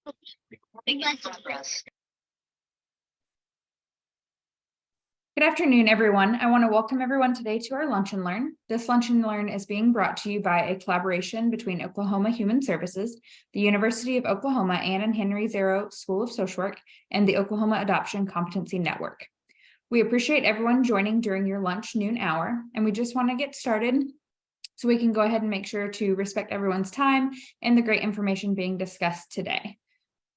Good afternoon, everyone. I want to welcome everyone today to our Lunch and Learn. This Lunch and Learn is being brought to you by a collaboration between Oklahoma Human Services, the University of Oklahoma Ann and Henry Zero School of Social Work, and the Oklahoma Adoption Competency Network. We appreciate everyone joining during your lunch noon hour, and we just want to get started so we can go ahead and make sure to respect everyone's time and the great information being discussed today.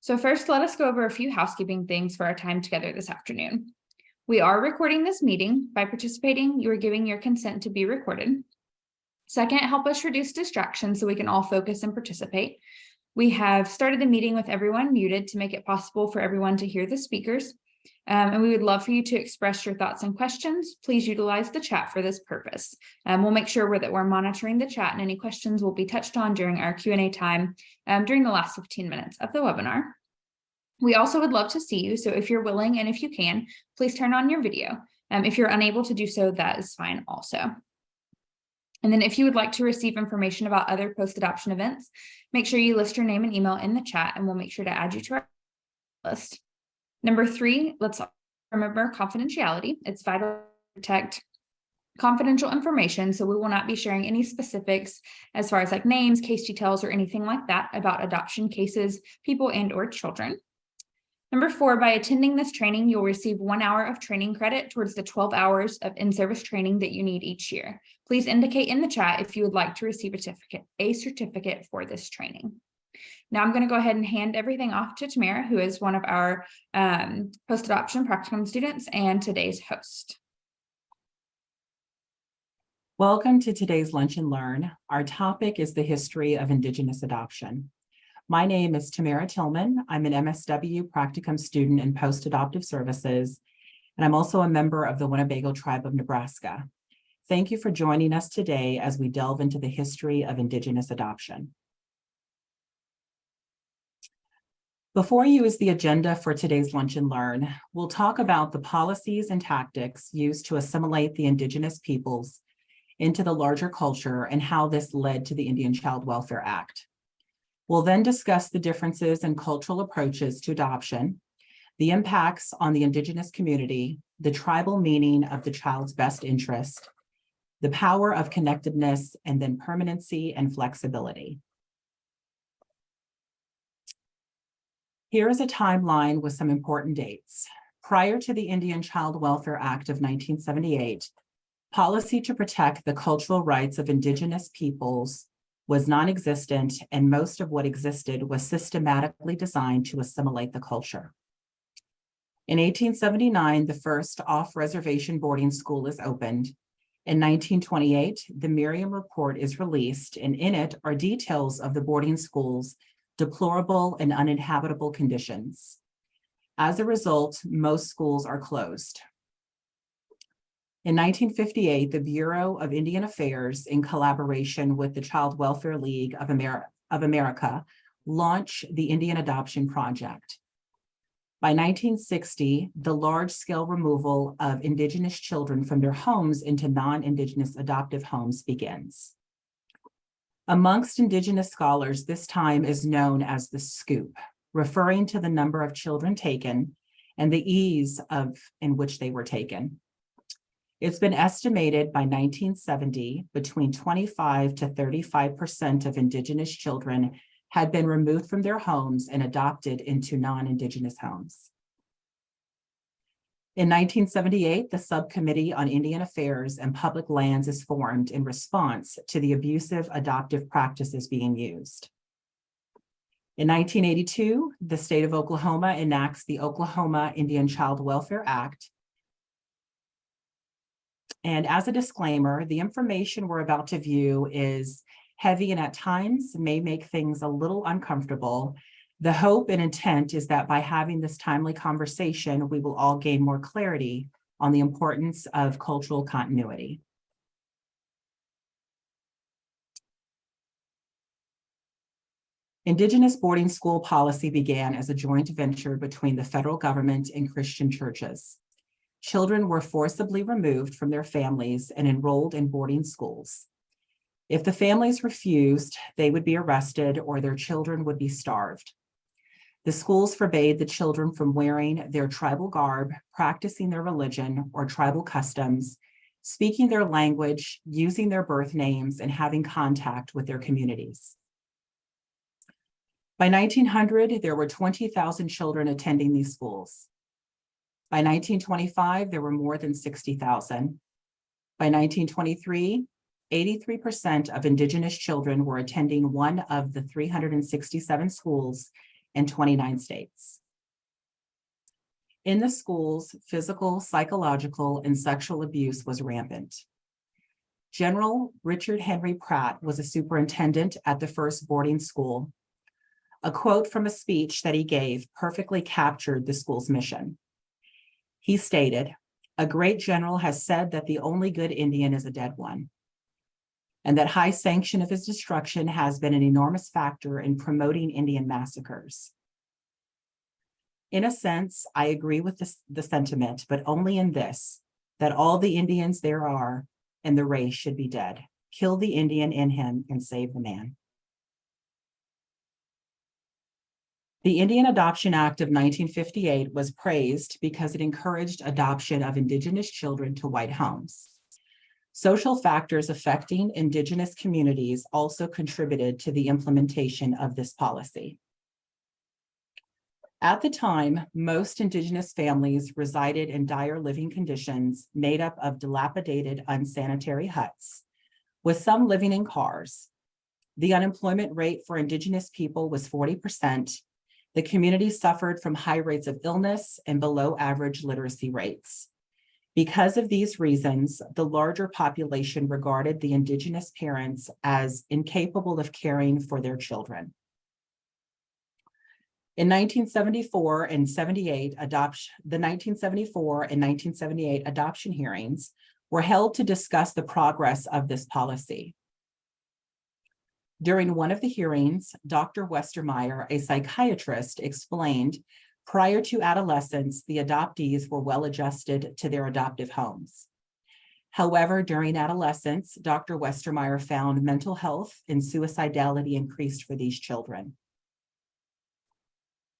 So first, let us go over a few housekeeping things for our time together this afternoon. We are recording this meeting. By participating, you are giving your consent to be recorded. Second, help us reduce distractions so we can all focus and participate. We have started the meeting with everyone muted to make it possible for everyone to hear the speakers. And we would love for you to express your thoughts and questions. Please utilize the chat for this purpose. We'll make sure that we're monitoring the chat, and any questions will be touched on during our Q&A time during the last 15 minutes of the webinar. We also would love to see you, so if you're willing and if you can, please turn on your video. If you're unable to do so, that is fine also. And then if you would like to receive information about other post-adoption events, make sure you list your name and email in the chat, and we'll make sure to add you to our list. Number 3, let's remember confidentiality. It's vital to protect confidential information, so we will not be sharing any specifics as far as like names, case details, or anything like that about adoption cases, people, and/or children. Number 4, by attending this training, you'll receive 1 hour of training credit towards the 12 hours of in-service training that you need each year. Please indicate in the chat if you would like to receive a certificate for this training. Now I'm going to go ahead and hand everything off to Tamara, who is one of our post-adoption practicum students and today's host. Welcome to today's Lunch and Learn. Our topic is the history of Indigenous adoption. My name is Tamara Tillman. I'm an MSW practicum student in post-adoptive services, and I'm also a member of the Winnebago Tribe of Nebraska. Thank you for joining us today as we delve into the history of Indigenous adoption. Before you is the agenda for today's Lunch and Learn. We'll talk about the policies and tactics used to assimilate the Indigenous peoples into the larger culture and how this led to the Indian Child Welfare Act. We'll then discuss the differences in cultural approaches to adoption, the impacts on the Indigenous community, the tribal meaning of the child's best interest, the power of connectedness, and then permanency and flexibility. Here is a timeline with some important dates. Prior to the Indian Child Welfare Act of 1978, policy to protect the cultural rights of Indigenous peoples was non-existent, and most of what existed was systematically designed to assimilate the culture. In 1879, the first off-reservation boarding school is opened. In 1928, the Merriam Report is released, and in it are details of the boarding school's deplorable and uninhabitable conditions. As a result, most schools are closed. In 1958, the Bureau of Indian Affairs, in collaboration with the Child Welfare League of America, launched the Indian Adoption Project. By 1960, the large-scale removal of Indigenous children from their homes into non-Indigenous adoptive homes begins. Amongst Indigenous scholars, this time is known as the scoop, referring to the number of children taken and the ease in which they were taken. It's been estimated by 1970, between 25 to 35% of Indigenous children had been removed from their homes and adopted into non-Indigenous homes. In 1978, the Subcommittee on Indian Affairs and Public Lands is formed in response to the abusive adoptive practices being used. In 1982, the state of Oklahoma enacts the Oklahoma Indian Child Welfare Act. And as a disclaimer, the information we're about to view is heavy and at times may make things a little uncomfortable. The hope and intent is that by having this timely conversation, we will all gain more clarity on the importance of cultural continuity. Indigenous boarding school policy began as a joint venture between the federal government and Christian churches. Children were forcibly removed from their families and enrolled in boarding schools. If the families refused, they would be arrested or their children would be starved. The schools forbade the children from wearing their tribal garb, practicing their religion or tribal customs, speaking their language, using their birth names, and having contact with their communities. By 1900, there were 20,000 children attending these schools. By 1925, there were more than 60,000. By 1923, 83% of Indigenous children were attending one of the 367 schools in 29 states. In the schools, physical, psychological, and sexual abuse was rampant. General Richard Henry Pratt was a superintendent at the first boarding school. A quote from a speech that he gave perfectly captured the school's mission. He stated, "A great general has said that the only good Indian is a dead one, and that high sanction of his destruction has been an enormous factor in promoting Indian massacres." In a sense, I agree with the sentiment, but only in this, that all the Indians there are and the race should be dead. Kill the Indian in him and save the man. The Indian Adoption Act of 1958 was praised because it encouraged adoption of Indigenous children to white homes. Social factors affecting Indigenous communities also contributed to the implementation of this policy. At the time, most Indigenous families resided in dire living conditions made up of dilapidated, unsanitary huts, with some living in cars. The unemployment rate for Indigenous people was 40%. The community suffered from high rates of illness and below average literacy rates. Because of these reasons, the larger population regarded the Indigenous parents as incapable of caring for their children. In 1974 and 78, the 1974 and 1978 adoption hearings were held to discuss the progress of this policy. During one of the hearings, Dr. Westermeyer, a psychiatrist, explained prior to adolescence, the adoptees were well adjusted to their adoptive homes. However, during adolescence, Dr. Westermeyer found mental health and suicidality increased for these children.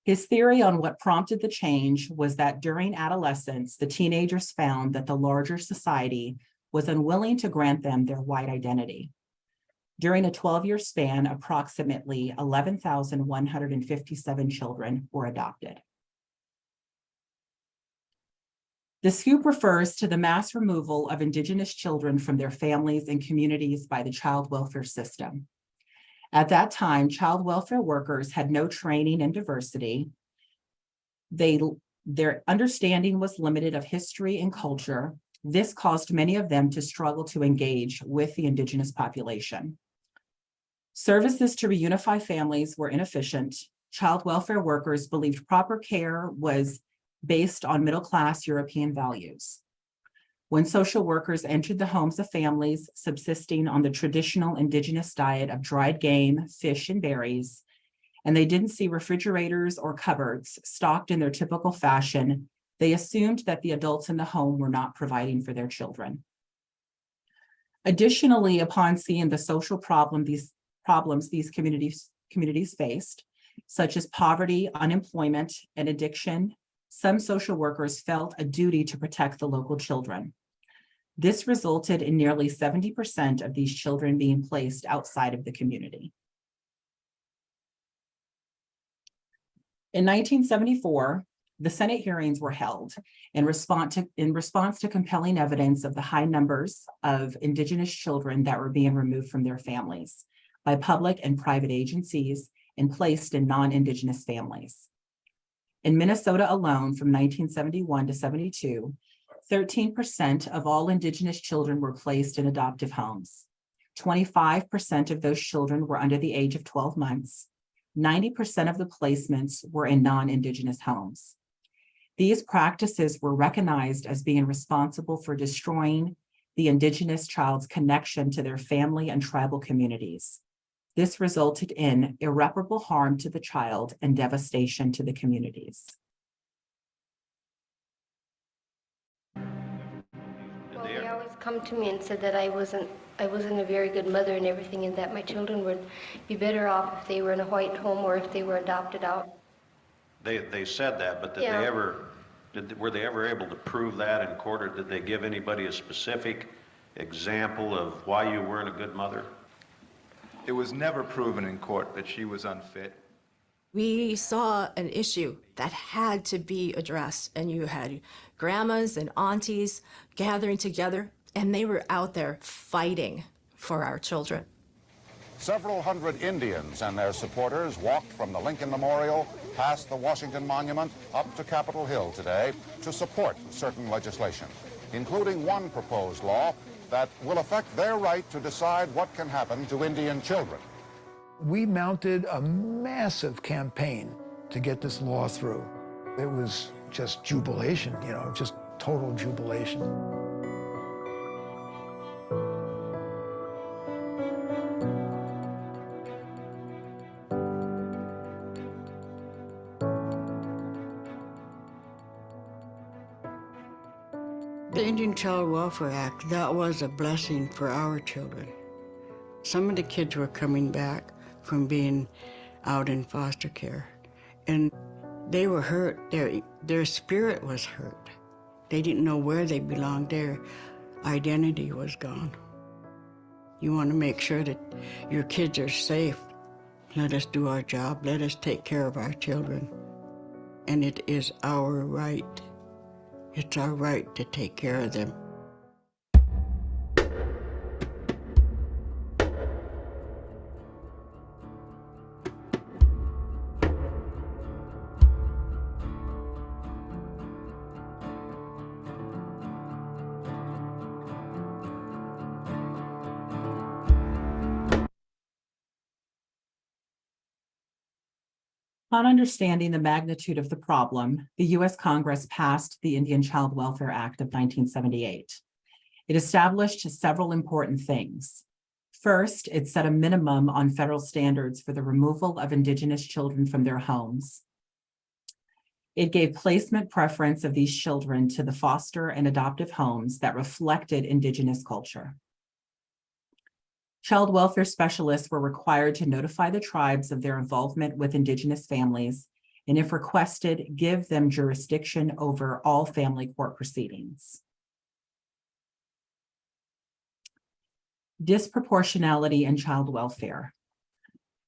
His theory on what prompted the change was that during adolescence, the teenagers found that the larger society was unwilling to grant them their white identity. During a 12-year span, approximately 11,157 children were adopted. The scoop refers to the mass removal of Indigenous children from their families and communities by the child welfare system. At that time, child welfare workers had no training in diversity. Their understanding was limited of history and culture. This caused many of them to struggle to engage with the Indigenous population. Services to reunify families were inefficient. Child welfare workers believed proper care was based on middle-class European values. When social workers entered the homes of families subsisting on the traditional Indigenous diet of dried game, fish, and berries, and they didn't see refrigerators or cupboards stocked in their typical fashion, they assumed that the adults in the home were not providing for their children. Additionally, upon seeing the social problems these communities faced, such as poverty, unemployment, and addiction, some social workers felt a duty to protect the local children. This resulted in nearly 70% of these children being placed outside of the community. In 1974, the Senate hearings were held in response to compelling evidence of the high numbers of Indigenous children that were being removed from their families by public and private agencies and placed in non-Indigenous families. In Minnesota alone, from 1971 to 72, 13% of all Indigenous children were placed in adoptive homes. 25% of those children were under the age of 12 months. 90% of the placements were in non-Indigenous homes. These practices were recognized as being responsible for destroying the Indigenous child's connection to their family and tribal communities. This resulted in irreparable harm to the child and devastation to the communities. Well, they always come to me and said that I wasn't a very good mother and everything, and that my children would be better off if they were in a white home or if they were adopted out. They said that, but Yeah. were they ever able to prove that in court, or did they give anybody a specific example of why you weren't a good mother? It was never proven in court that she was unfit. We saw an issue that had to be addressed, and you had grandmas and aunties gathering together, and they were out there fighting for our children. Several hundred Indians and their supporters walked from the Lincoln Memorial past the Washington Monument up to Capitol Hill today to support certain legislation, including one proposed law that will affect their right to decide what can happen to Indian children. We mounted a massive campaign to get this law through. It was just jubilation, just total jubilation. The Indian Child Welfare Act, that was a blessing for our children. Some of the kids were coming back from being out in foster care, and they were hurt. Their spirit was hurt. They didn't know where they belonged. Their identity was gone. You want to make sure that your kids are safe. Let us do our job. Let us take care of our children. And it is our right. It's our right to take care of them. Upon understanding the magnitude of the problem, the U.S. Congress passed the Indian Child Welfare Act of 1978. It established several important things. First, it set a minimum on federal standards for the removal of Indigenous children from their homes. It gave placement preference of these children to the foster and adoptive homes that reflected Indigenous culture. Child welfare specialists were required to notify the tribes of their involvement with Indigenous families, and if requested, give them jurisdiction over all family court proceedings. Disproportionality in child welfare.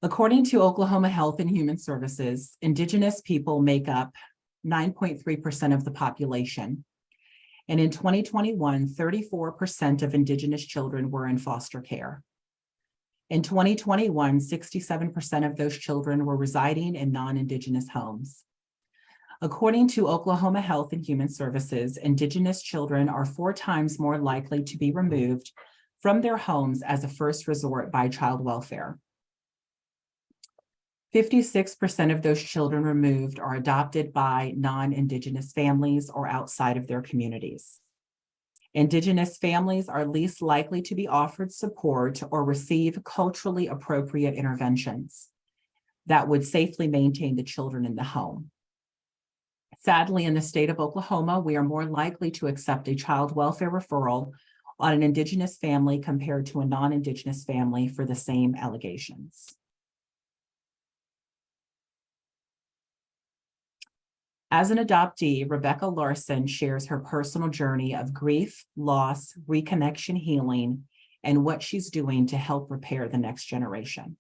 According to Oklahoma Health and Human Services, Indigenous people make up 9.3% of the population. And in 2021, 34% of Indigenous children were in foster care. In 2021, 67% of those children were residing in non-Indigenous homes. According to Oklahoma Health and Human Services, Indigenous children are 4 times more likely to be removed from their homes as a first resort by child welfare. 56% of those children removed are adopted by non-Indigenous families or outside of their communities. Indigenous families are least likely to be offered support or receive culturally appropriate interventions that would safely maintain the children in the home. Sadly, in the state of Oklahoma, we are more likely to accept a child welfare referral on an Indigenous family compared to a non-Indigenous family for the same allegations. As an adoptee, Rebecca Larson shares her personal journey of grief, loss, reconnection, healing, and what she's doing to help repair the next generation.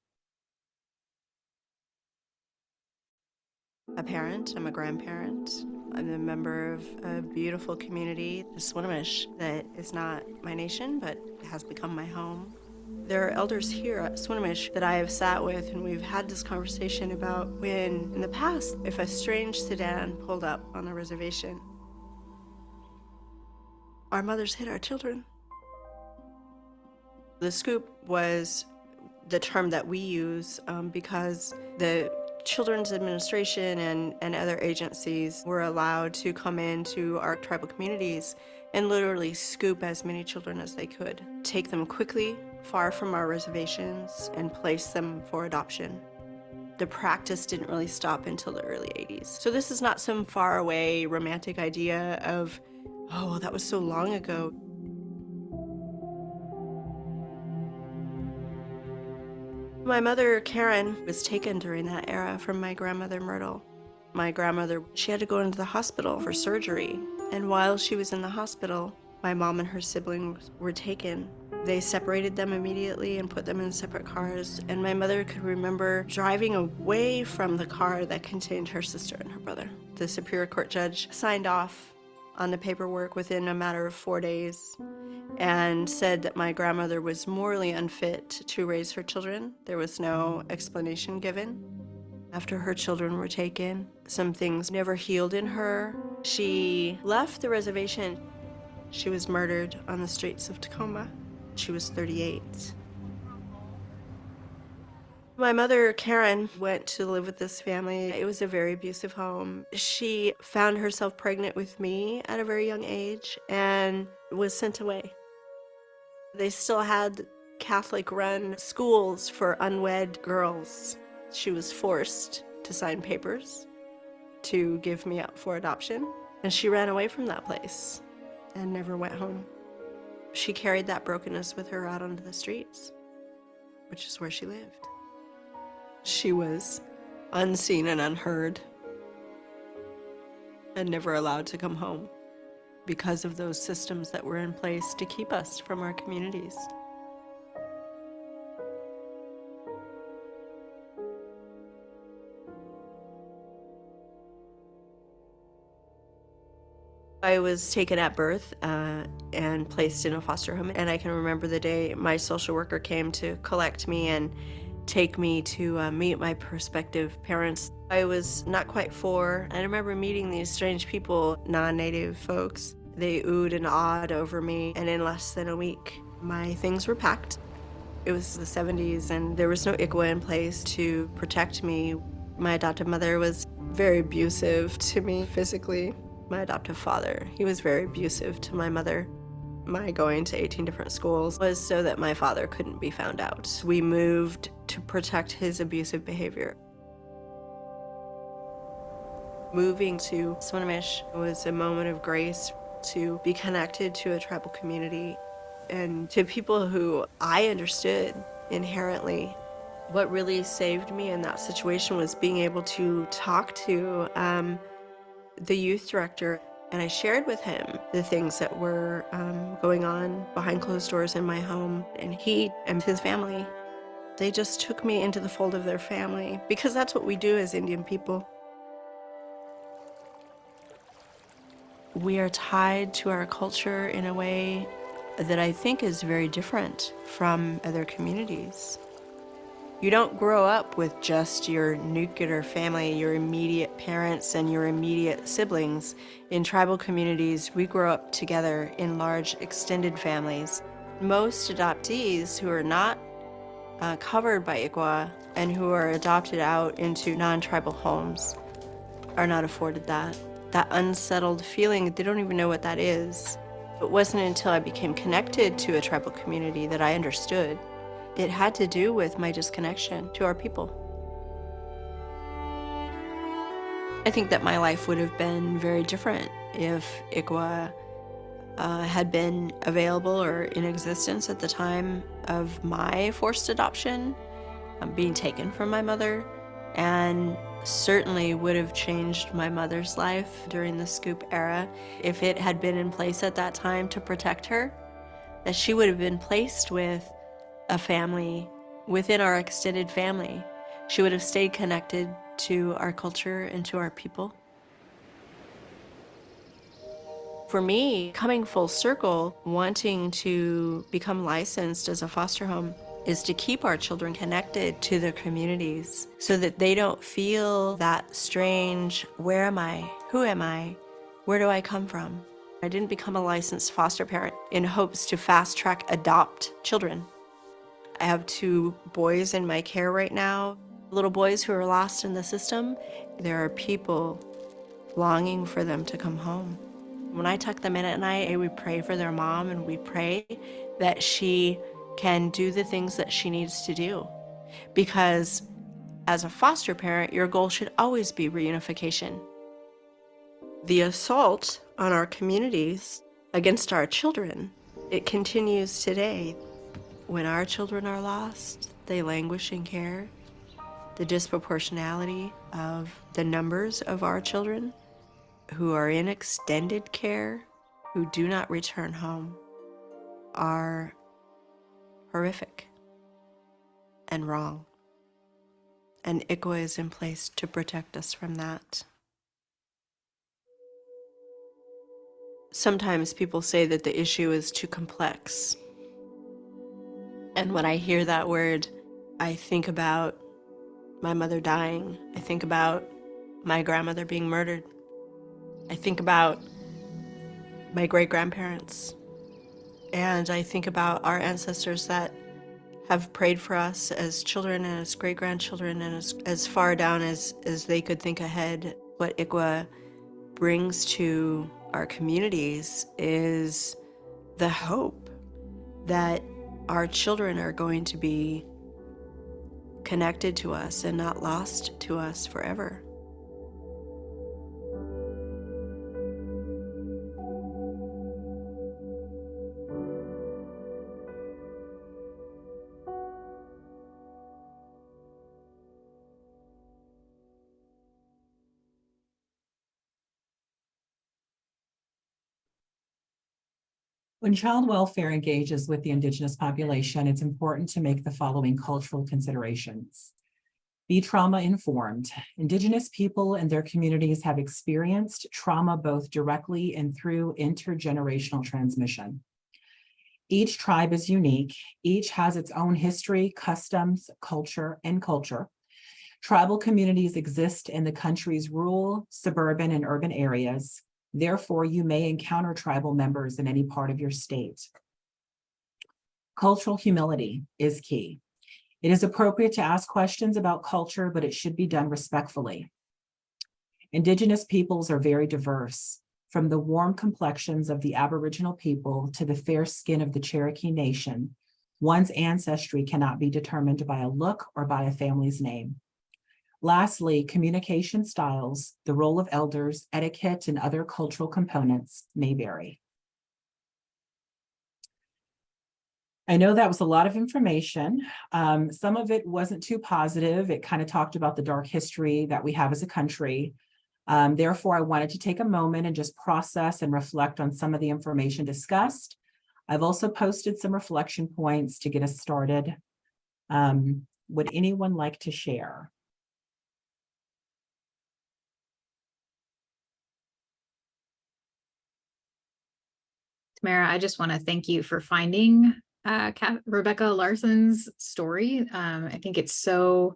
A parent, I'm a grandparent. I'm a member of a beautiful community, the Swinomish, that is not my nation, but has become my home. There are elders here at Swinomish that I have sat with, and we've had this conversation about when, in the past, if a strange sedan pulled up on the reservation, our mothers hid our children. The scoop was the term that we use because the Children's Administration and other agencies were allowed to come into our tribal communities and literally scoop as many children as they could, take them quickly, far from our reservations, and place them for adoption. The practice didn't really stop until the early 80s. So this is not some faraway romantic idea of, oh, well, that was so long ago. My mother, Karen, was taken during that era from my grandmother, Myrtle. My grandmother, she had to go into the hospital for surgery. And while she was in the hospital, my mom and her siblings were taken. They separated them immediately and put them in separate cars. And my mother could remember driving away from the car that contained her sister and her brother. The Superior Court judge signed off on the paperwork within a matter of 4 days and said that my grandmother was morally unfit to raise her children. There was no explanation given. After her children were taken, some things never healed in her. She left the reservation. She was murdered on the streets of Tacoma. She was 38. My mother, Karen, went to live with this family. It was a very abusive home. She found herself pregnant with me at a very young age and was sent away. They still had Catholic-run schools for unwed girls. She was forced to sign papers to give me up for adoption, and she ran away from that place and never went home. She carried that brokenness with her out onto the streets, which is where she lived. She was unseen and unheard and never allowed to come home because of those systems that were in place to keep us from our communities. I was taken at birth and placed in a foster home, and I can remember the day my social worker came to collect me and take me to meet my prospective parents. I was not quite 4. I remember meeting these strange people, non-native folks. They oohed and awed over me, and in less than a week, my things were packed. It was the 70s, and there was no ICWA in place to protect me. My adoptive mother was very abusive to me physically. My adoptive father, he was very abusive to my mother. My going to 18 different schools was so that my father couldn't be found out. We moved to protect his abusive behavior. Moving to Swinomish was a moment of grace to be connected to a tribal community and to people who I understood inherently. What really saved me in that situation was being able to talk to the youth director, and I shared with him the things that were going on behind closed doors in my home. And he and his family, they just took me into the fold of their family, because that's what we do as Indian people. We are tied to our culture in a way that I think is very different from other communities. You don't grow up with just your nuclear family, your immediate parents and your immediate siblings. In tribal communities, we grow up together in large extended families. Most adoptees who are not covered by ICWA and who are adopted out into non-tribal homes are not afforded that. That unsettled feeling, they don't even know what that is. It wasn't until I became connected to a tribal community that I understood. It had to do with my disconnection to our people. I think that my life would have been very different if ICWA had been available or in existence at the time of my forced adoption, being taken from my mother, and certainly would have changed my mother's life during the Scoop era if it had been in place at that time to protect her, that she would have been placed with a family within our extended family. She would have stayed connected to our culture and to our people. For me, coming full circle, wanting to become licensed as a foster home is to keep our children connected to their communities so that they don't feel that strange, where am I? Who am I? Where do I come from? I didn't become a licensed foster parent in hopes to fast track adopt children. I have 2 boys in my care right now, little boys who are lost in the system. There are people longing for them to come home. When I tuck them in at night, we pray for their mom, and we pray that she can do the things that she needs to do. Because as a foster parent, your goal should always be reunification. The assault on our communities against our children, it continues today. When our children are lost, they languish in care. the disproportionality of the numbers of our children who are in extended care, who do not return home, are horrific and wrong. And ICWA is in place to protect us from that. Sometimes people say that the issue is too complex. And when I hear that word, I think about my mother dying. I think about my grandmother being murdered. I think about my great-grandparents. And I think about our ancestors that have prayed for us as children and as great-grandchildren and as far down as they could think ahead. What ICWA brings to our communities is the hope that our children are going to be connected to us and not lost to us forever. When child welfare engages with the Indigenous population, it's important to make the following cultural considerations. Be trauma-informed. Indigenous people and their communities have experienced trauma both directly and through intergenerational transmission. Each tribe is unique. Each has its own history, customs, culture. Tribal communities exist in the country's rural, suburban, and urban areas. Therefore, you may encounter tribal members in any part of your state. Cultural humility is key. It is appropriate to ask questions about culture, but it should be done respectfully. Indigenous peoples are very diverse, from the warm complexions of the Aboriginal people to the fair skin of the Cherokee Nation. One's ancestry cannot be determined by a look or by a family's name. Lastly, communication styles, the role of elders, etiquette, and other cultural components may vary. I know that was a lot of information. Some of it wasn't too positive. It kind of talked about the dark history that we have as a country. Therefore, I wanted to take a moment and just process and reflect on some of the information discussed. I've also posted some reflection points to get us started. Would anyone like to share? Tamara, I just want to thank you for finding Rebecca Larson's story. I think it's so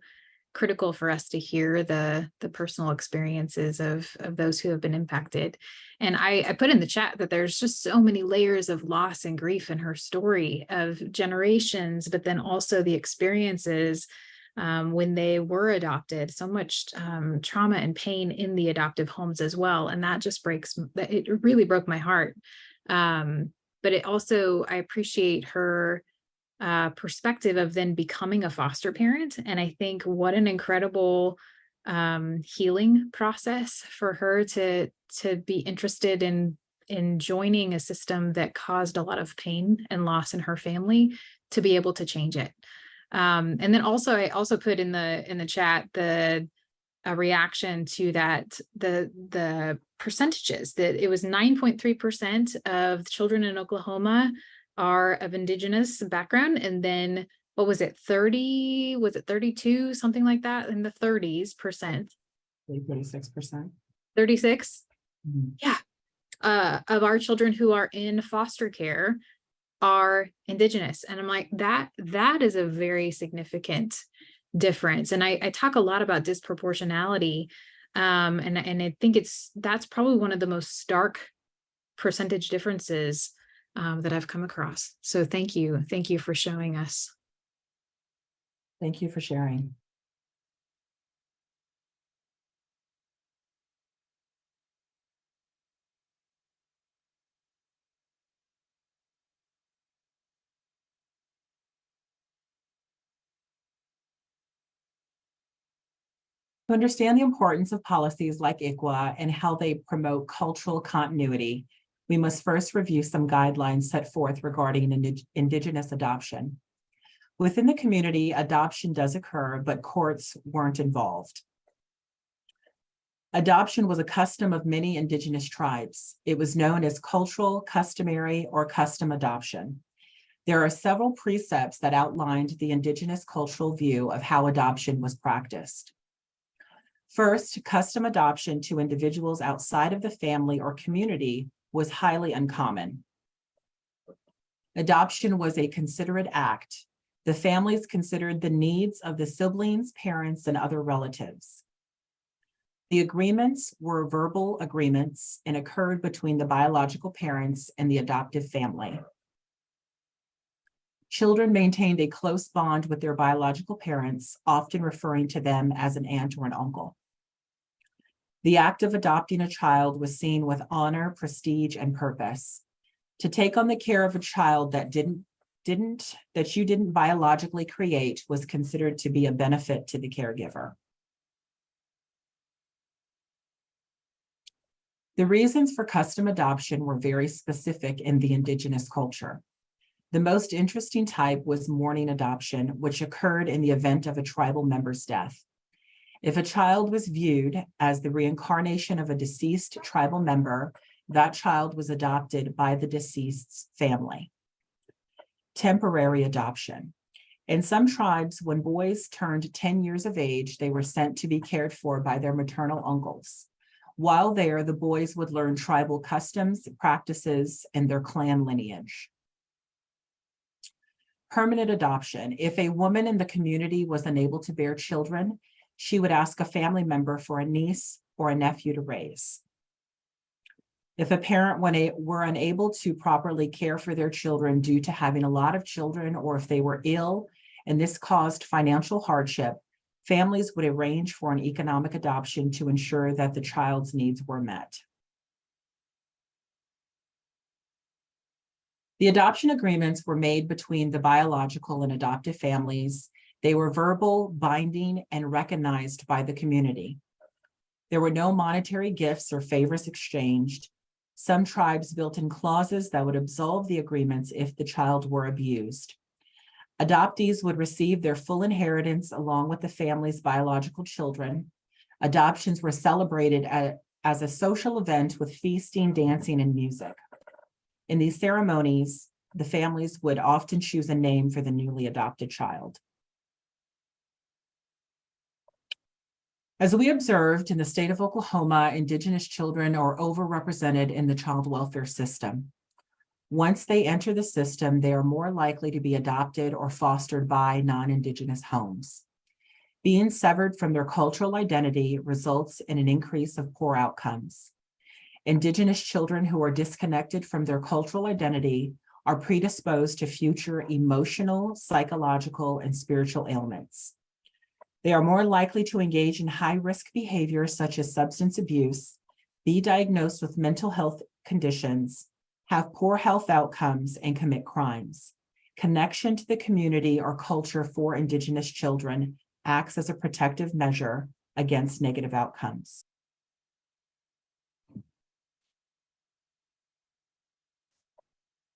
critical for us to hear the personal experiences of those who have been impacted. And I put in the chat that there's just so many layers of loss and grief in her story of generations, but then also the experiences when they were adopted, so much trauma and pain in the adoptive homes as well. And that just it really broke my heart. But it also, I appreciate her perspective of then becoming a foster parent. And I think what an incredible healing process for her to be interested in joining a system that caused a lot of pain and loss in her family, to be able to change it. And then also, I also put in the chat a reaction to that, the percentages, that it was 9.3% of children in Oklahoma are of Indigenous background. And then what was it, 30, was it 32, something like that, in the 30s percent? 36%. 36? Mm-hmm. Yeah. Of our children who are in foster care are Indigenous. And I'm like, that is a very significant difference. And I talk a lot about disproportionality. And I think that's probably one of the most stark percentage differences that I've come across. So thank you. Thank you for showing us. Thank you for sharing. To understand the importance of policies like ICWA and how they promote cultural continuity, we must first review some guidelines set forth regarding Indigenous adoption. Within the community, adoption does occur, but courts weren't involved. Adoption was a custom of many Indigenous tribes. It was known as cultural, customary, or custom adoption. There are several precepts that outlined the Indigenous cultural view of how adoption was practiced. First, custom adoption to individuals outside of the family or community was highly uncommon. Adoption was a considerate act. The families considered the needs of the siblings, parents, and other relatives. The agreements were verbal agreements and occurred between the biological parents and the adoptive family. Children maintained a close bond with their biological parents, often referring to them as an aunt or an uncle. The act of adopting a child was seen with honor, prestige, and purpose. To take on the care of a child that you didn't biologically create was considered to be a benefit to the caregiver. The reasons for custom adoption were very specific in the Indigenous culture. The most interesting type was mourning adoption, which occurred in the event of a tribal member's death. If a child was viewed as the reincarnation of a deceased tribal member, that child was adopted by the deceased's family. Temporary adoption. In some tribes, when boys turned 10 years of age, they were sent to be cared for by their maternal uncles. While there, the boys would learn tribal customs, practices, and their clan lineage. Permanent adoption. If a woman in the community was unable to bear children, she would ask a family member for a niece or a nephew to raise. If a parent were unable to properly care for their children due to having a lot of children, or if they were ill and this caused financial hardship, families would arrange for an economic adoption to ensure that the child's needs were met. The adoption agreements were made between the biological and adoptive families. They were verbal, binding, and recognized by the community. There were no monetary gifts or favors exchanged. Some tribes built in clauses that would absolve the agreements if the child were abused. Adoptees would receive their full inheritance along with the family's biological children. Adoptions were celebrated as a social event with feasting, dancing, and music. In these ceremonies, the families would often choose a name for the newly adopted child. As we observed in the state of Oklahoma, Indigenous children are overrepresented in the child welfare system. Once they enter the system, they are more likely to be adopted or fostered by non-Indigenous homes. Being severed from their cultural identity results in an increase of poor outcomes. Indigenous children who are disconnected from their cultural identity are predisposed to future emotional, psychological, and spiritual ailments. They are more likely to engage in high-risk behaviors such as substance abuse, be diagnosed with mental health conditions, have poor health outcomes, and commit crimes. Connection to the community or culture for Indigenous children acts as a protective measure against negative outcomes.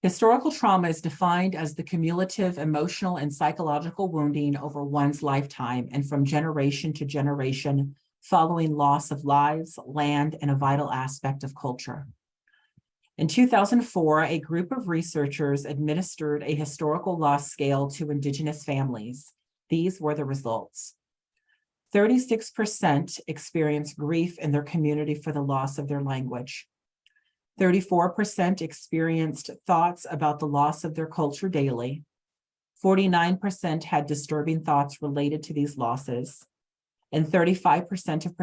Historical trauma is defined as the cumulative emotional and psychological wounding over one's lifetime and from generation to generation following loss of lives, land, and a vital aspect of culture. In 2004, a group of researchers administered a historical loss scale to Indigenous families. These were the results. 36% experienced grief in their community for the loss of their language. 34% experienced thoughts about the loss of their culture daily. 49% had disturbing thoughts related to these losses. And 35% of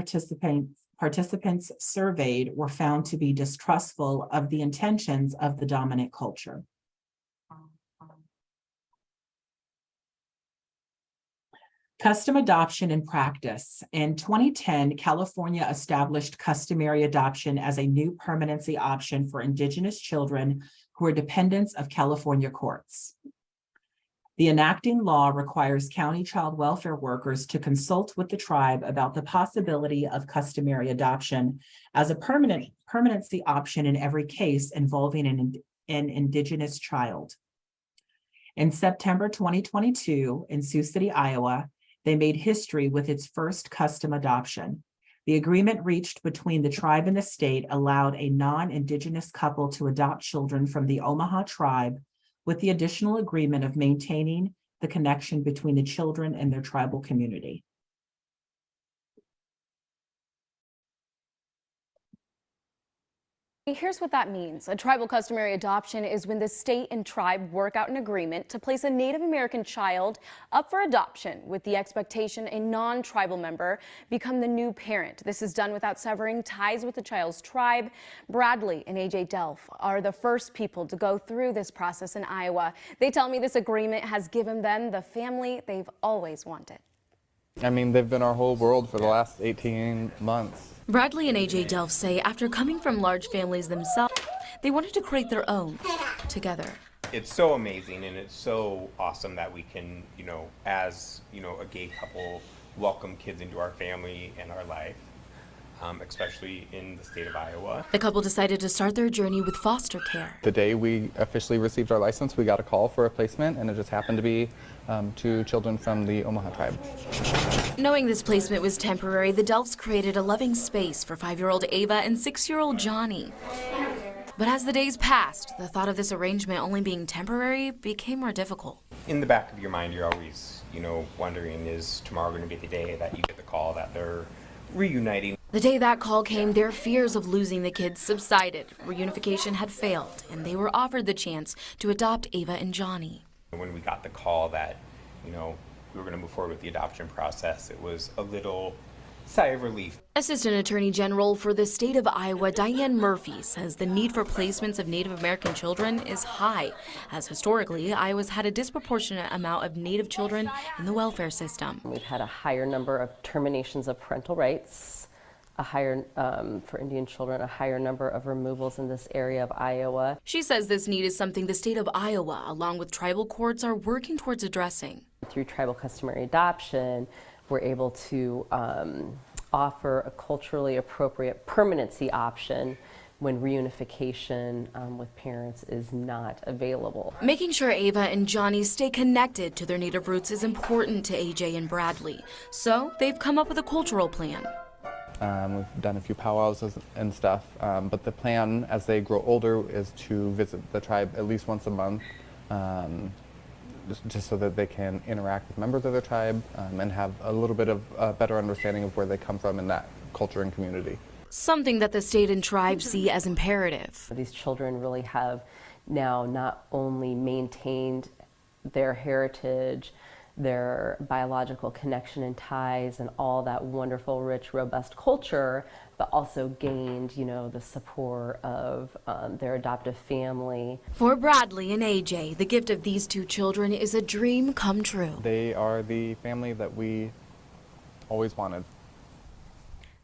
participants surveyed were found to be distrustful of the intentions of the dominant culture. Custom adoption in practice. In 2010, California established customary adoption as a new permanency option for Indigenous children who are dependents of California courts. The enacting law requires county child welfare workers to consult with the tribe about the possibility of customary adoption as a permanency option in every case involving an Indigenous child. In September 2022, in Sioux City, Iowa, they made history with its first custom adoption. The agreement reached between the tribe and the state allowed a non-Indigenous couple to adopt children from the Omaha tribe with the additional agreement of maintaining the connection between the children and their tribal community. Here's what that means. A tribal customary adoption is when the state and tribe work out an agreement to place a Native American child up for adoption with the expectation a non-tribal member become the new parent. This is done without severing ties with the child's tribe. Bradley and AJ Delph are the first people to go through this process in Iowa. They tell me this agreement has given them the family they've always wanted. I mean, they've been our whole world for the last 18 months. Bradley and AJ Delph say after coming from large families themselves, they wanted to create their own together. It's so amazing and it's so awesome that we can, as, a gay couple, welcome kids into our family and our life, especially in the state of Iowa. The couple decided to start their journey with foster care. The day we officially received our license, we got a call for a placement, and it just happened to be 2 children from the Omaha tribe. Knowing this placement was temporary, the Delphs created a loving space for 5-year-old Ava and 6-year-old Johnny. But as the days passed, the thought of this arrangement only being temporary became more difficult. In the back of your mind, you're always, wondering, is tomorrow going to be the day that you get the call that they're reuniting? The day that call came, their fears of losing the kids subsided. Reunification had failed, and they were offered the chance to adopt Ava and Johnny. When we got the call that, we were going to move forward with the adoption process, it was a little sigh of relief. Assistant Attorney General for the state of Iowa, Diane Murphy, says the need for placements of Native American children is high, as historically, Iowa's had a disproportionate amount of Native children in the welfare system. We've had a higher number of terminations of parental rights, a higher, for Indian children, a higher number of removals in this area of Iowa. She says this need is something the state of Iowa, along with tribal courts, are working towards addressing. Through tribal customary adoption, we're able to offer a culturally appropriate permanency option when reunification with parents is not available. Making sure Ava and Johnny stay connected to their Native roots is important to AJ and Bradley, so they've come up with a cultural plan. We've done a few powwows and stuff, but the plan as they grow older is to visit the tribe at least once a month, just so that they can interact with members of their tribe and have a little bit of a better understanding of where they come from in that culture and community. Something that the state and tribe see as imperative. These children really have now not only maintained their heritage, their biological connection and ties and all that wonderful, rich, robust culture, but also gained, the support of their adoptive family. For Bradley and AJ, the gift of these 2 children is a dream come true. They are the family that we always wanted.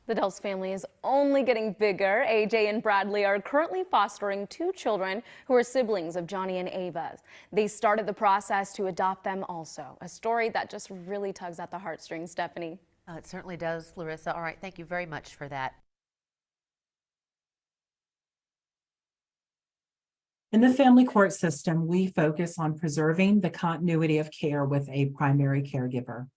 The Delphs family is only getting bigger. AJ and Bradley are currently fostering 2 children who are siblings of Johnny and Ava. They started the process to adopt them also. A story that just really tugs at the heartstrings, Stephanie. It certainly does, Larissa. All right, thank you very much for that. In the family court system, we focus on preserving the continuity of care with a primary caregiver.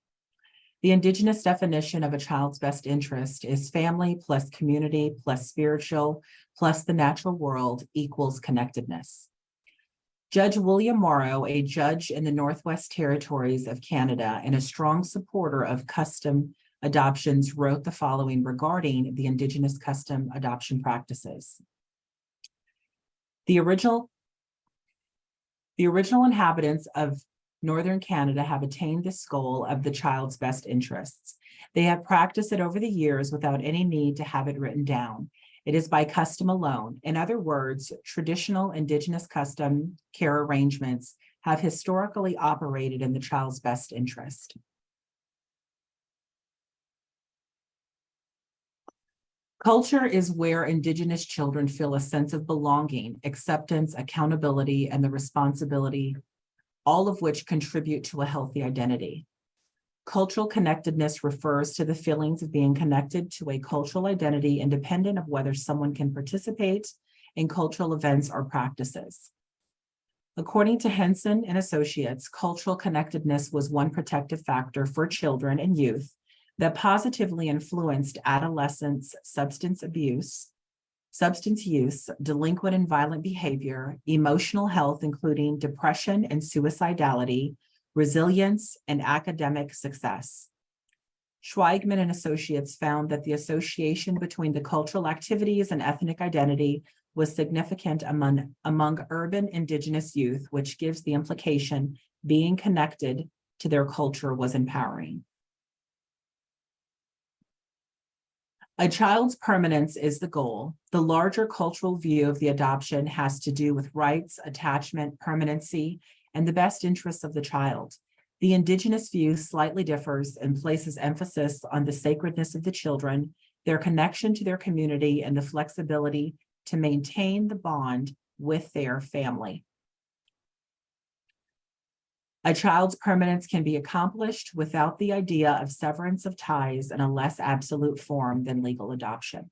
The Indigenous definition of a child's best interest is family plus community plus spiritual plus the natural world equals connectedness. Judge William Morrow, a judge in the Northwest Territories of Canada and a strong supporter of custom adoptions, wrote the following regarding the Indigenous custom adoption practices. The original inhabitants of Northern Canada have attained this goal of the child's best interests. They have practiced it over the years without any need to have it written down. It is by custom alone. In other words, traditional Indigenous custom care arrangements have historically operated in the child's best interest. Culture is where Indigenous children feel a sense of belonging, acceptance, accountability, and the responsibility, all of which contribute to a healthy identity. Cultural connectedness refers to the feelings of being connected to a cultural identity independent of whether someone can participate in cultural events or practices. According to Henson and Associates, cultural connectedness was one protective factor for children and youth that positively influenced adolescents' substance use, delinquent and violent behavior, emotional health, including depression and suicidality, resilience, and academic success. Schweigman and Associates found that the association between the cultural activities and ethnic identity was significant among urban Indigenous youth, which gives the implication being connected to their culture was empowering. A child's permanence is the goal. The larger cultural view of the adoption has to do with rights, attachment, permanency, and the best interests of the child. The Indigenous view slightly differs and places emphasis on the sacredness of the children, their connection to their community, and the flexibility to maintain the bond with their family. A child's permanence can be accomplished without the idea of severance of ties in a less absolute form than legal adoption.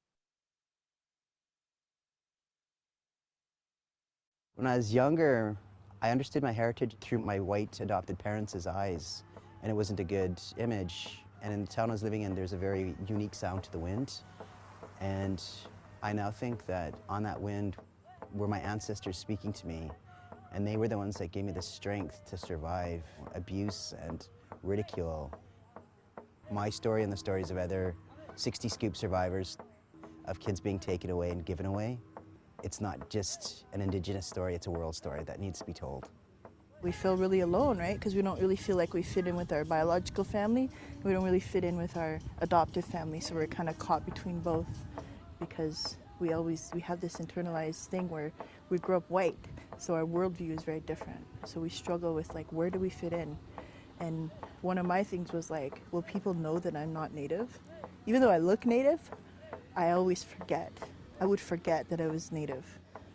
When I was younger, I understood my heritage through my white adopted parents' eyes, and it wasn't a good image. And in the town I was living in, there's a very unique sound to the wind. And I now think that on that wind were my ancestors speaking to me, and they were the ones that gave me the strength to survive abuse and ridicule. My story and the stories of other 60 Scoop survivors of kids being taken away and given away, it's not just an Indigenous story, it's a world story that needs to be told. We feel really alone, right? Because we don't really feel like we fit in with our biological family. We don't really fit in with our adoptive family, so we're kind of caught between both because we have this internalized thing where we grew up white, so our worldview is very different. So we struggle with like, where do we fit in? And one of my things was like, will people know that I'm not Native? Even though I look Native, I always forget. I would forget that I was Native.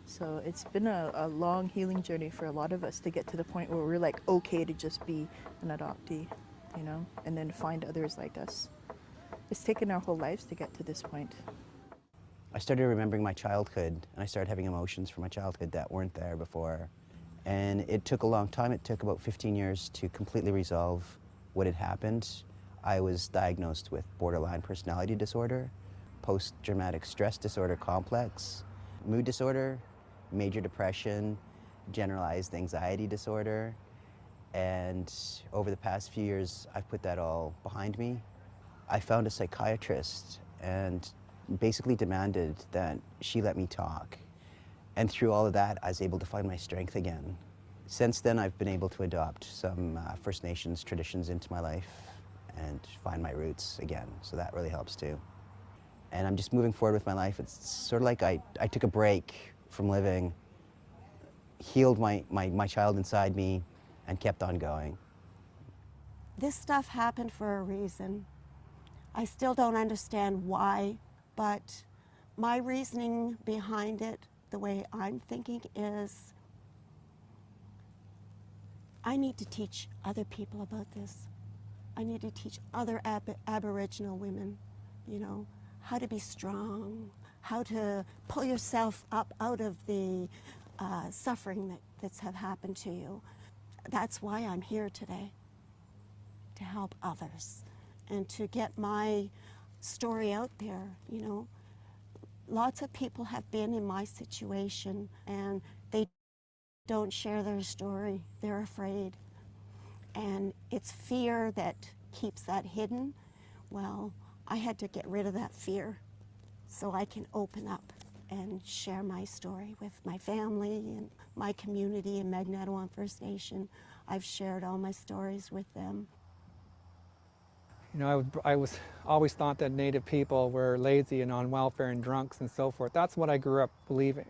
So it's been a long healing journey for a lot of us to get to the point where we're like okay to just be an adoptee, you know, and then find others like us. It's taken our whole lives to get to this point. I started remembering my childhood, and I started having emotions from my childhood that weren't there before. And it took a long time. It took about 15 years to completely resolve what had happened. I was diagnosed with borderline personality disorder, post-traumatic stress disorder complex, mood disorder, major depression, generalized anxiety disorder. And over the past few years, I've put that all behind me. I found a psychiatrist and basically demanded that she let me talk. And through all of that, I was able to find my strength again. Since then, I've been able to adopt some First Nations traditions into my life and find my roots again, so that really helps too. And I'm just moving forward with my life. It's sort of like I took a break from living, healed my child inside me, and kept on going. This stuff happened for a reason. I still don't understand why, but my reasoning behind it, the way I'm thinking is, I need to teach other people about this. I need to teach other Aboriginal women, you know, how to be strong, how to pull yourself up out of the suffering that's have happened to you. That's why I'm here today, to help others and to get my story out there, you know. Lots of people have been in my situation and they don't share their story. They're afraid. And it's fear that keeps that hidden. Well, I had to get rid of that fear so I can open up and share my story with my family and my community in Magnetawan First Nation. I've shared all my stories with them. You know, I was always thought that Native people were lazy and on welfare and drunks and so forth. That's what I grew up believing.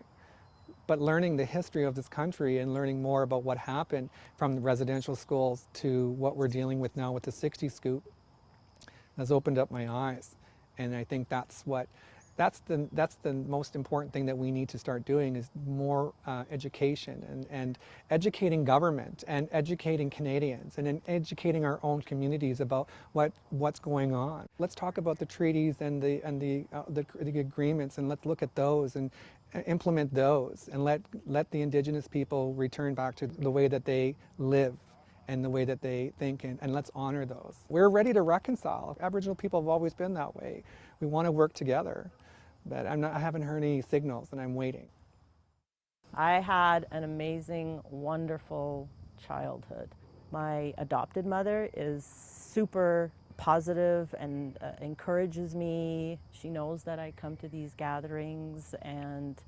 But learning the history of this country and learning more about what happened from the residential schools to what we're dealing with now with the 60 Scoop has opened up my eyes. And I think that's what That's the most important thing that we need to start doing, is more education and educating government and educating Canadians and educating our own communities about what's going on. Let's talk about the treaties and the agreements, and let's look at those and implement those, and let the Indigenous people return back to the way that they live and the way that they think, and let's honor those. We're ready to reconcile. Aboriginal people have always been that way. We want to work together. But I haven't heard any signals, and I'm waiting. I had an amazing, wonderful childhood. My adopted mother is super positive and encourages me. She knows that I come to these gatherings, and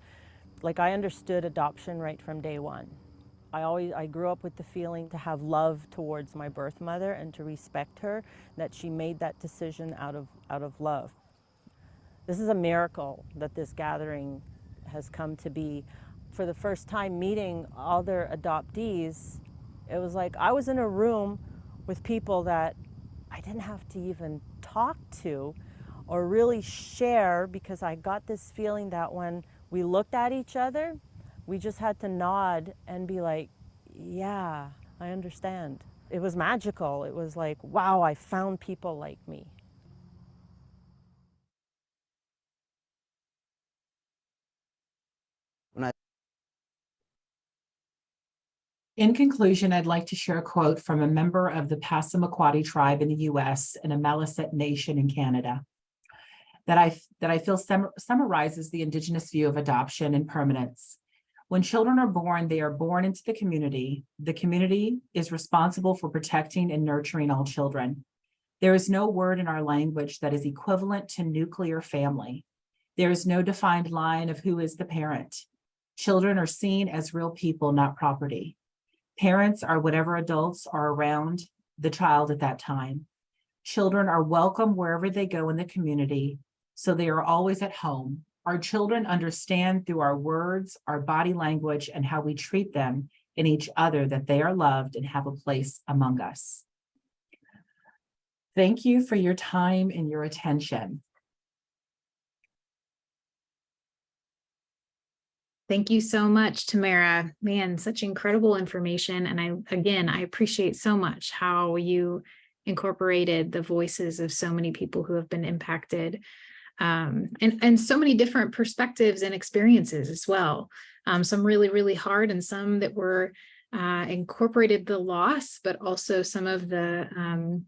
like, I understood adoption right from day one. I grew up with the feeling to have love towards my birth mother and to respect her, that she made that decision out of love. This is a miracle that this gathering has come to be. For the first time meeting other adoptees, it was like I was in a room with people that I didn't have to even talk to or really share, because I got this feeling that when we looked at each other, we just had to nod and be like, yeah, I understand. It was magical. It was like, wow, I found people like me. In conclusion, I'd like to share a quote from a member of the Passamaquoddy tribe in the U.S. and a Maliseet Nation in Canada that I feel summarizes the Indigenous view of adoption and permanence. When children are born, they are born into the community. The community is responsible for protecting and nurturing all children. There is no word in our language that is equivalent to nuclear family. There is no defined line of who is the parent. Children are seen as real people, not property. Parents are whatever adults are around the child at that time. Children are welcome wherever they go in the community, so they are always at home. Our children understand through our words, our body language, and how we treat them and each other that they are loved and have a place among us. Thank you for your time and your attention. Thank you so much, Tamara. Man, such incredible information. And I appreciate so much how you incorporated the voices of so many people who have been impacted, and so many different perspectives and experiences as well. Some really, really hard, and some that were incorporated the loss, but also some of the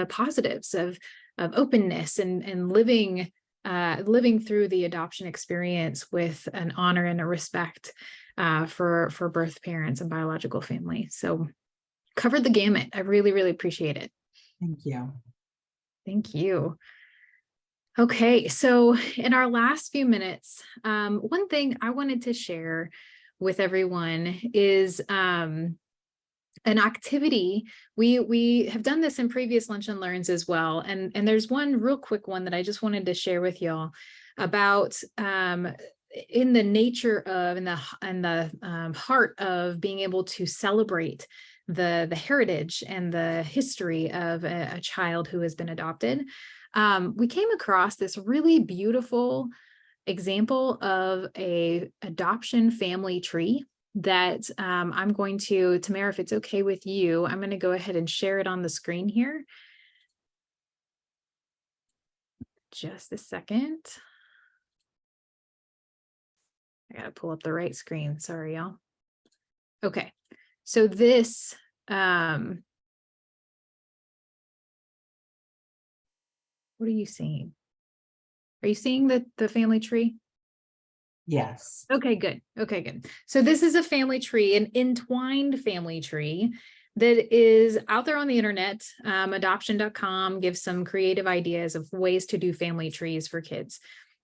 positives of openness and living through the adoption experience with an honor and a respect for birth parents and biological family. So covered the gamut. I really, really appreciate it. Thank you. Thank you. Okay, so in our last few minutes, one thing I wanted to share with everyone is an activity. We have done this in previous Lunch and Learns as well. And there's one real quick one that I just wanted to share with y'all about in the nature of and the heart of being able to celebrate the heritage and the history of a child who has been adopted. We came across this really beautiful example of a adoption family tree that I'm going to, Tamara, if it's okay with you, I'm going to go ahead and share it on the screen here. Just a second. I got to pull up the right screen. Sorry, y'all. Okay. So this, what are you seeing? Are you seeing the family tree? Yes. Okay, good. Okay, good. So this is a family tree, an entwined family tree that is out there on the internet. Adoption.com gives some creative ideas of ways to do family trees for kids.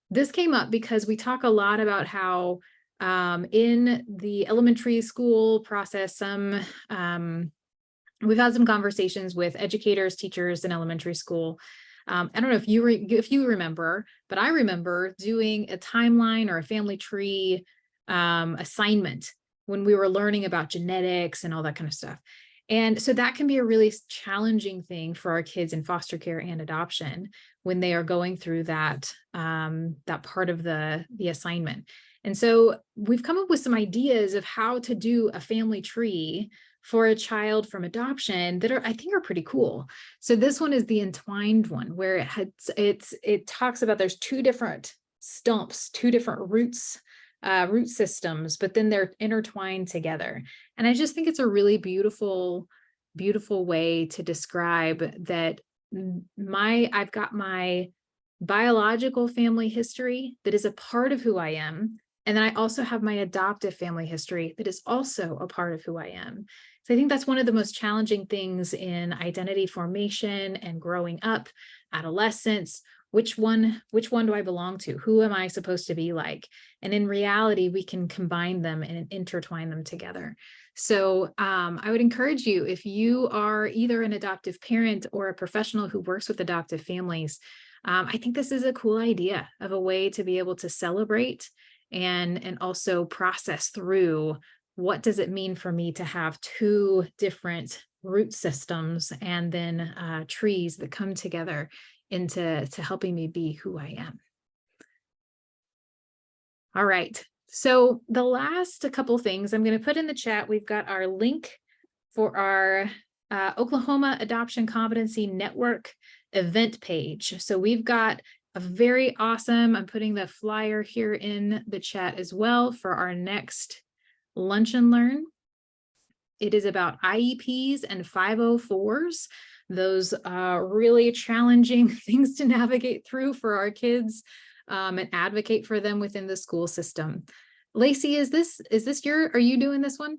This came up because we talk a lot about how in the elementary school process, we've had some conversations with educators, teachers in elementary school. I don't know if you remember, but I remember doing a timeline or a family tree assignment when we were learning about genetics and all that kind of stuff. And so that can be a really challenging thing for our kids in foster care and adoption when they are going through that, that part of the assignment. And so we've come up with some ideas of how to do a family tree for a child from adoption that I think are pretty cool. So this one is the entwined one, where it talks about there's two different stumps, two different roots, root systems, but then they're intertwined together. And I just think it's a really beautiful way to describe that I've got my biological family history that is a part of who I am. And then I also have my adoptive family history that is also a part of who I am. So I think that's one of the most challenging things in identity formation and growing up, adolescence. Which one do I belong to? Who am I supposed to be like? And in reality, we can combine them and intertwine them together. So I would encourage you, if you are either an adoptive parent or a professional who works with adoptive families, I think this is a cool idea of a way to be able to celebrate and also process through, what does it mean for me to have two different root systems and then trees that come together into helping me be who I am. All right. So the last couple things I'm going to put in the chat, we've got our link for our Oklahoma Adoption Competency Network event page. So we've got a very awesome, I'm putting the flyer here in the chat as well for our next Lunch and Learn. It is about IEPs and 504s. Those really challenging things to navigate through for our kids and advocate for them within the school system. Lacey, are you doing this one?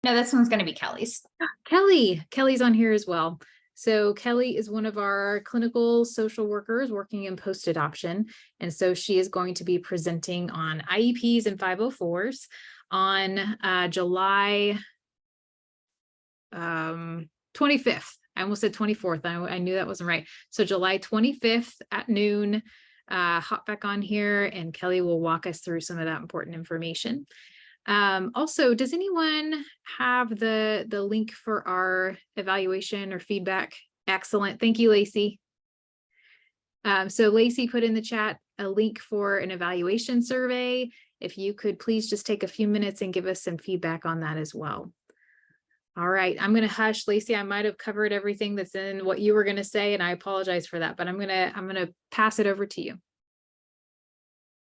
No, this one's going to be Kelly's. Kelly's on here as well. So Kelly is one of our clinical social workers working in post-adoption. And so she is going to be presenting on IEPs and 504s on July 25th. I almost said 24th. I knew that wasn't right. So July 25th at noon, hop back on here and Kelly will walk us through some of that important information. Also, does anyone have the link for our evaluation or feedback? Excellent. Thank you, Lacey. So Lacey put in the chat a link for an evaluation survey. If you could please just take a few minutes and give us some feedback on that as well. All right, I'm going to hush, Lacey. I might have covered everything that's in what you were going to say, and I apologize for that, but I'm going to pass it over to you.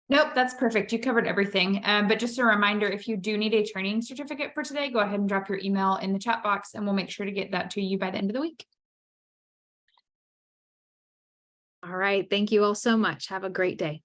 Nope, that's perfect. You covered everything. But just a reminder, if you do need a training certificate for today, go ahead and drop your email in the chat box and we'll make sure to get that to you by the end of the week. All right, thank you all so much. Have a great day.